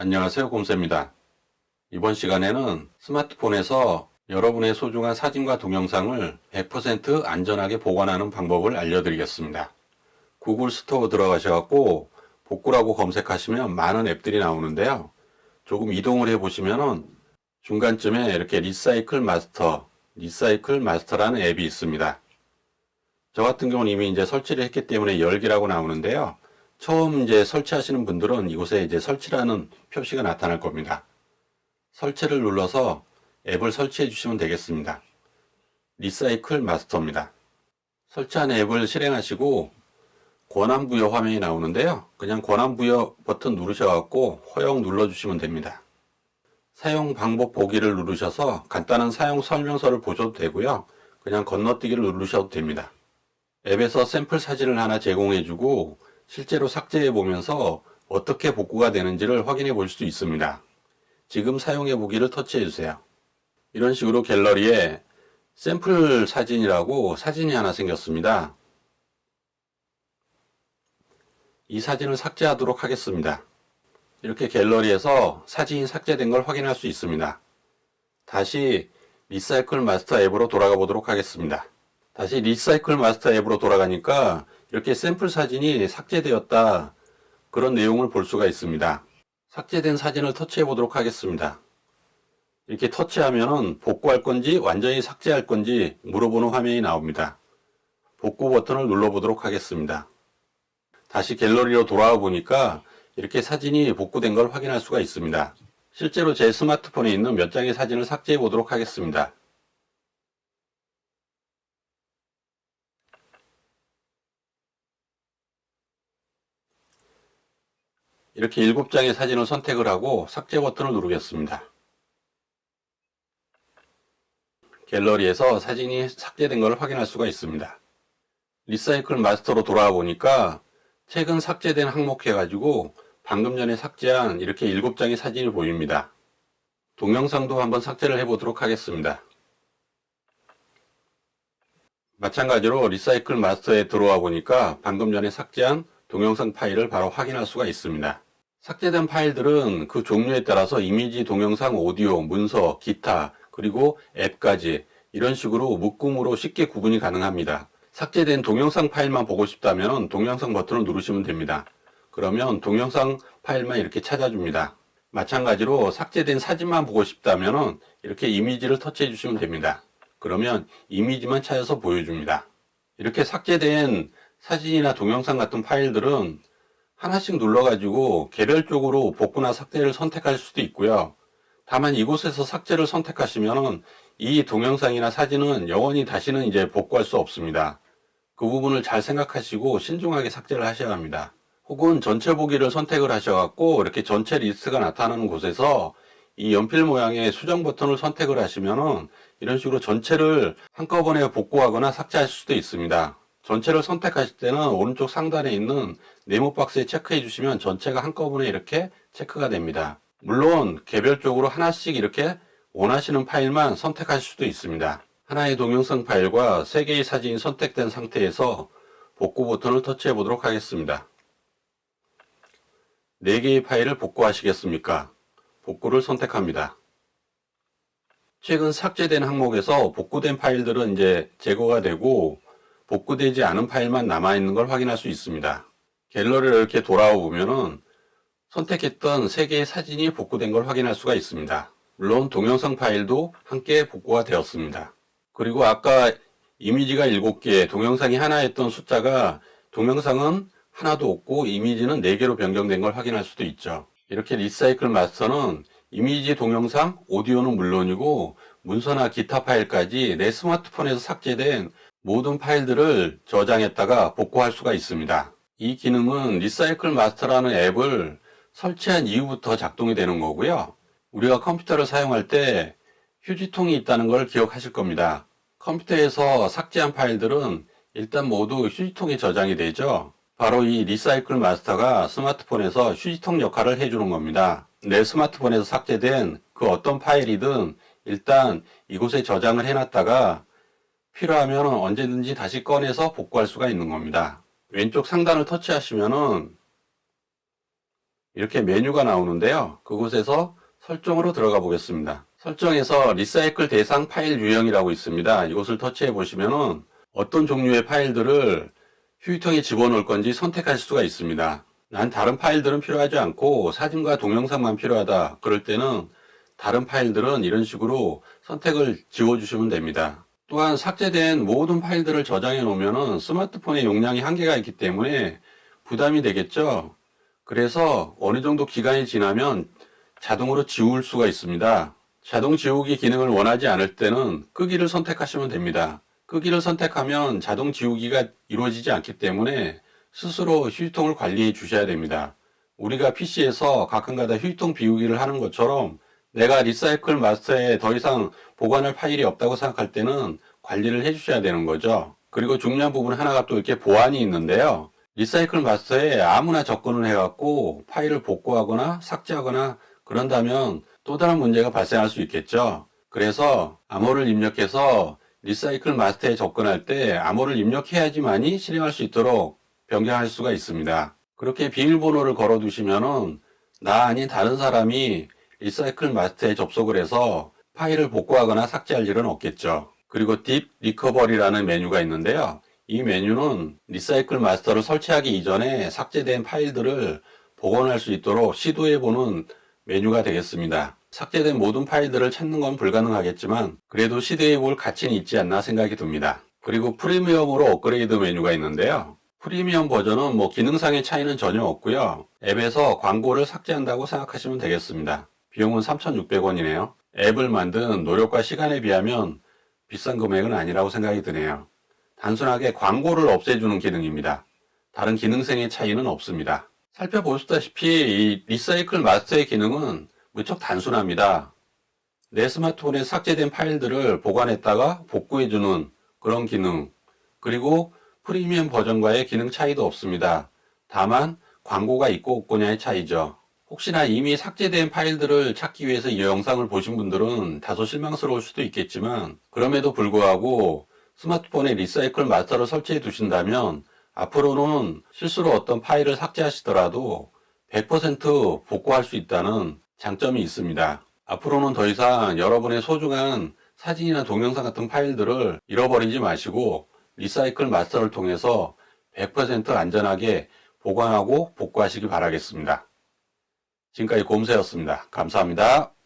안녕하세요, 곰쌤입니다. 이번 시간에는 스마트폰에서 여러분의 소중한 사진과 동영상을 100% 안전하게 보관하는 방법을 알려드리겠습니다. 구글 스토어 들어가셔서 복구라고 검색하시면 많은 앱들이 나오는데요. 조금 이동을 해보시면 중간쯤에 이렇게 리사이클 마스터라는 앱이 있습니다. 저 같은 경우는 이미 설치를 했기 때문에 열기라고 나오는데요. 처음 설치하시는 분들은 이곳에 설치라는 표시가 나타날 겁니다. 설치를 눌러서 앱을 설치해 주시면 되겠습니다. 리사이클 마스터입니다. 설치한 앱을 실행하시고 권한부여 화면이 나오는데요. 그냥 권한부여 버튼 누르셔서 허용 눌러주시면 됩니다. 사용 방법 보기를 누르셔서 간단한 사용 설명서를 보셔도 되고요. 그냥 건너뛰기를 누르셔도 됩니다. 앱에서 샘플 사진을 하나 제공해주고 실제로 삭제해 보면서 어떻게 복구가 되는지를 확인해 볼 수 있습니다. 지금 사용해 보기를 터치해 주세요. 이런 식으로 갤러리에 샘플 사진이라고 사진이 하나 생겼습니다. 이 사진을 삭제하도록 하겠습니다. 이렇게 갤러리에서 사진이 삭제된 걸 확인할 수 있습니다. 다시 리사이클 마스터 앱으로 돌아가 보도록 하겠습니다. 다시 리사이클 마스터 앱으로 돌아가니까 이렇게 샘플 사진이 삭제되었다, 그런 내용을 볼 수가 있습니다. 삭제된 사진을 터치해 보도록 하겠습니다. 이렇게 터치하면 복구할 건지 완전히 삭제할 건지 물어보는 화면이 나옵니다. 복구 버튼을 눌러 보도록 하겠습니다. 다시 갤러리로 돌아와 보니까 이렇게 사진이 복구된 걸 확인할 수가 있습니다. 실제로 제 스마트폰에 있는 몇 장의 사진을 삭제해 보도록 하겠습니다. 이렇게 7장의 사진을 선택을 하고 삭제 버튼을 누르겠습니다. 갤러리에서 사진이 삭제된 것을 확인할 수가 있습니다. 리사이클 마스터로 돌아와 보니까 최근 삭제된 항목 해가지고 방금 전에 삭제한 이렇게 7장의 사진이 보입니다. 동영상도 한번 삭제를 해보도록 하겠습니다. 마찬가지로 리사이클 마스터에 들어와 보니까 방금 전에 삭제한 동영상 파일을 바로 확인할 수가 있습니다. 삭제된 파일들은 그 종류에 따라서 이미지, 동영상, 오디오, 문서, 기타, 그리고 앱까지 이런 식으로 묶음으로 쉽게 구분이 가능합니다. 삭제된 동영상 파일만 보고 싶다면 동영상 버튼을 누르시면 됩니다. 그러면 동영상 파일만 이렇게 찾아줍니다. 마찬가지로 삭제된 사진만 보고 싶다면 이렇게 이미지를 터치해 주시면 됩니다. 그러면 이미지만 찾아서 보여줍니다. 이렇게 삭제된 사진이나 동영상 같은 파일들은 하나씩 눌러가지고 개별적으로 복구나 삭제를 선택할 수도 있고요. 다만 이곳에서 삭제를 선택하시면 이 동영상이나 사진은 영원히 다시는 복구할 수 없습니다. 그 부분을 잘 생각하시고 신중하게 삭제를 하셔야 합니다. 혹은 전체 보기를 선택을 하셔갖고 이렇게 전체 리스트가 나타나는 곳에서 이 연필 모양의 수정 버튼을 선택을 하시면은 이런 식으로 전체를 한꺼번에 복구하거나 삭제할 수도 있습니다. 전체를 선택하실 때는 오른쪽 상단에 있는 네모 박스에 체크해 주시면 전체가 한꺼번에 이렇게 체크가 됩니다. 물론 개별적으로 하나씩 이렇게 원하시는 파일만 선택하실 수도 있습니다. 하나의 동영상 파일과 3개의 사진이 선택된 상태에서 복구 버튼을 터치해 보도록 하겠습니다. 4개의 파일을 복구하시겠습니까? 복구를 선택합니다. 최근 삭제된 항목에서 복구된 파일들은 제거가 되고 복구되지 않은 파일만 남아있는 걸 확인할 수 있습니다. 갤러리를 이렇게 돌아와 보면은 선택했던 3개의 사진이 복구된 걸 확인할 수가 있습니다. 물론 동영상 파일도 함께 복구가 되었습니다. 그리고 아까 이미지가 7개, 동영상이 하나였던 숫자가 동영상은 하나도 없고 이미지는 4개로 변경된 걸 확인할 수도 있죠. 이렇게 리사이클 마스터는 이미지, 동영상, 오디오는 물론이고 문서나 기타 파일까지 내 스마트폰에서 삭제된 모든 파일들을 저장했다가 복구할 수가 있습니다. 이 기능은 리사이클 마스터라는 앱을 설치한 이후부터 작동이 되는 거고요. 우리가 컴퓨터를 사용할 때 휴지통이 있다는 걸 기억하실 겁니다. 컴퓨터에서 삭제한 파일들은 일단 모두 휴지통에 저장이 되죠. 바로 이 리사이클 마스터가 스마트폰에서 휴지통 역할을 해주는 겁니다. 내 스마트폰에서 삭제된 그 어떤 파일이든 일단 이곳에 저장을 해놨다가 필요하면 언제든지 다시 꺼내서 복구할 수가 있는 겁니다. 왼쪽 상단을 터치하시면은 이렇게 메뉴가 나오는데요. 그곳에서 설정으로 들어가 보겠습니다. 설정에서 리사이클 대상 파일 유형이라고 있습니다. 이것을 터치해 보시면은 어떤 종류의 파일들을 휴지통에 집어넣을 건지 선택하실 수가 있습니다. 난 다른 파일들은 필요하지 않고 사진과 동영상만 필요하다. 그럴 때는 다른 파일들은 이런 식으로 선택을 지워주시면 됩니다. 또한 삭제된 모든 파일들을 저장해 놓으면 스마트폰의 용량이 한계가 있기 때문에 부담이 되겠죠. 그래서 어느 정도 기간이 지나면 자동으로 지울 수가 있습니다. 자동 지우기 기능을 원하지 않을 때는 끄기를 선택하시면 됩니다. 끄기를 선택하면 자동 지우기가 이루어지지 않기 때문에 스스로 휴지통을 관리해 주셔야 됩니다. 우리가 PC에서 가끔가다 휴지통 비우기를 하는 것처럼 내가 리사이클 마스터에 더 이상 보관할 파일이 없다고 생각할 때는 관리를 해 주셔야 되는 거죠. 그리고 중요한 부분 하나가 또 이렇게 보안이 있는데요. 리사이클 마스터에 아무나 접근을 해갖고 파일을 복구하거나 삭제하거나 그런다면 또 다른 문제가 발생할 수 있겠죠. 그래서 암호를 입력해서 리사이클 마스터에 접근할 때 암호를 입력해야지만이 실행할 수 있도록 변경할 수가 있습니다. 그렇게 비밀번호를 걸어 두시면은 나 아닌 다른 사람이 리사이클 마스터에 접속을 해서 파일을 복구하거나 삭제할 일은 없겠죠. 그리고 딥 리커버리라는 메뉴가 있는데요. 이 메뉴는 리사이클 마스터를 설치하기 이전에 삭제된 파일들을 복원할 수 있도록 시도해보는 메뉴가 되겠습니다. 삭제된 모든 파일들을 찾는 건 불가능하겠지만 그래도 시도해볼 가치는 있지 않나 생각이 듭니다. 그리고 프리미엄으로 업그레이드 메뉴가 있는데요. 프리미엄 버전은 기능상의 차이는 전혀 없고요. 앱에서 광고를 삭제한다고 생각하시면 되겠습니다. 비용은 3,600원이네요. 앱을 만든 노력과 시간에 비하면 비싼 금액은 아니라고 생각이 드네요. 단순하게 광고를 없애주는 기능입니다. 다른 기능성의 차이는 없습니다. 살펴보셨다시피 이 리사이클 마스터의 기능은 무척 단순합니다. 내 스마트폰에 삭제된 파일들을 보관했다가 복구해주는 그런 기능, 그리고 프리미엄 버전과의 기능 차이도 없습니다. 다만 광고가 있고 없고냐의 차이죠. 혹시나 이미 삭제된 파일들을 찾기 위해서 이 영상을 보신 분들은 다소 실망스러울 수도 있겠지만 그럼에도 불구하고 스마트폰에 리사이클 마스터를 설치해 두신다면 앞으로는 실수로 어떤 파일을 삭제하시더라도 100% 복구할 수 있다는 장점이 있습니다. 앞으로는 더 이상 여러분의 소중한 사진이나 동영상 같은 파일들을 잃어버리지 마시고 리사이클 마스터를 통해서 100% 안전하게 보관하고 복구하시기 바라겠습니다. 지금까지 곰새였습니다. 감사합니다.